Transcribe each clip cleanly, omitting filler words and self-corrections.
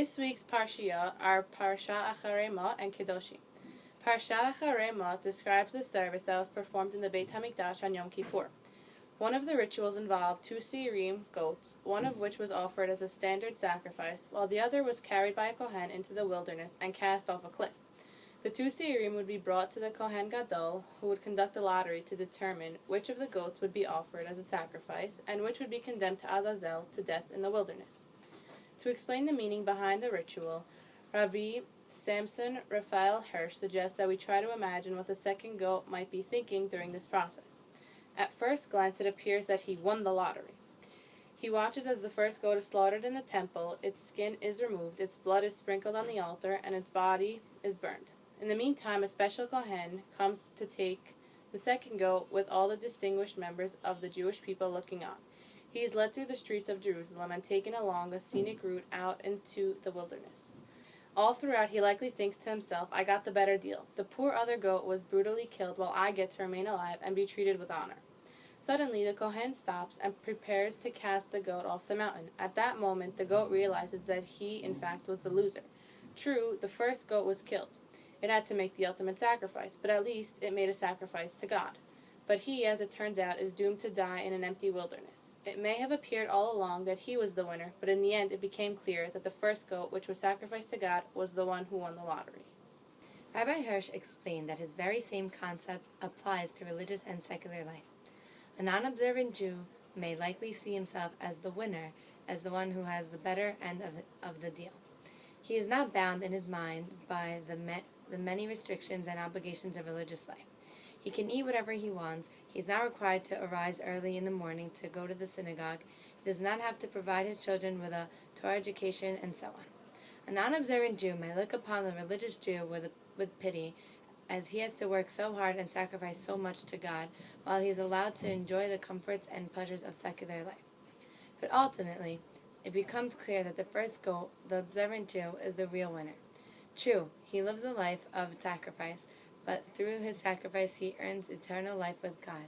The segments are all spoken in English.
This week's Parshiot are Parashat Achrei, Mot, and Kedoshim. Parashat Achrei Mot describes the service that was performed in the Beit HaMikdash on Yom Kippur. One of the rituals involved 2 seirim, goats, one of which was offered as a standard sacrifice, while the other was carried by a Kohen into the wilderness and cast off a cliff. The 2 seirim would be brought to the Kohen Gadol, who would conduct a lottery to determine which of the goats would be offered as a sacrifice and which would be condemned to Azazel, to death in the wilderness. To explain the meaning behind the ritual, Rabbi Samson Raphael Hirsch suggests that we try to imagine what the second goat might be thinking during this process. At first glance, it appears that he won the lottery. He watches as the first goat is slaughtered in the temple, its skin is removed, its blood is sprinkled on the altar, and its body is burned. In the meantime, a special Kohen comes to take the second goat with all the distinguished members of the Jewish people looking on. He is led through the streets of Jerusalem and taken along a scenic route out into the wilderness. All throughout, he likely thinks to himself, I got the better deal. The poor other goat was brutally killed while I get to remain alive and be treated with honor. Suddenly, the Kohen stops and prepares to cast the goat off the mountain. At that moment, the goat realizes that he, in fact, was the loser. True, the first goat was killed. It had to make the ultimate sacrifice, but at least it made a sacrifice to God. But he, as it turns out, is doomed to die in an empty wilderness. It may have appeared all along that he was the winner, but in the end it became clear that the first goat, which was sacrificed to God, was the one who won the lottery. Rabbi Hirsch explained that his very same concept applies to religious and secular life. A non-observant Jew may likely see himself as the winner, as the one who has the better end of the deal. He is not bound in his mind by the many restrictions and obligations of religious life. He can eat whatever he wants. He is not required to arise early in the morning to go to the synagogue. He does not have to provide his children with a Torah education, and so on. A non-observant Jew may look upon the religious Jew with pity, as he has to work so hard and sacrifice so much to God, while he is allowed to enjoy the comforts and pleasures of secular life. But ultimately, it becomes clear that the first goat, the observant Jew, is the real winner. True, he lives a life of sacrifice, but through his sacrifice he earns eternal life with God,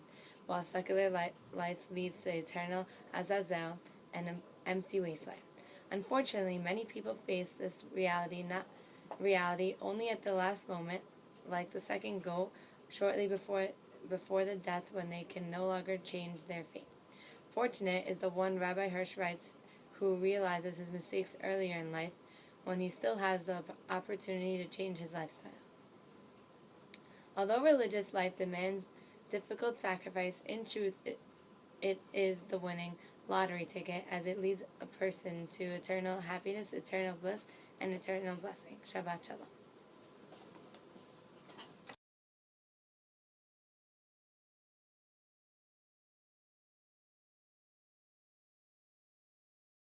while secular life leads to eternal Azazel and an empty wasteland. Unfortunately, many people face this reality only at the last moment, like the second goat, shortly before the death, when they can no longer change their fate. Fortunate is the one, Rabbi Hirsch writes, who realizes his mistakes earlier in life, when he still has the opportunity to change his lifestyle. Although religious life demands difficult sacrifice, in truth it is the winning lottery ticket, as it leads a person to eternal happiness, eternal bliss, and eternal blessing. Shabbat Shalom.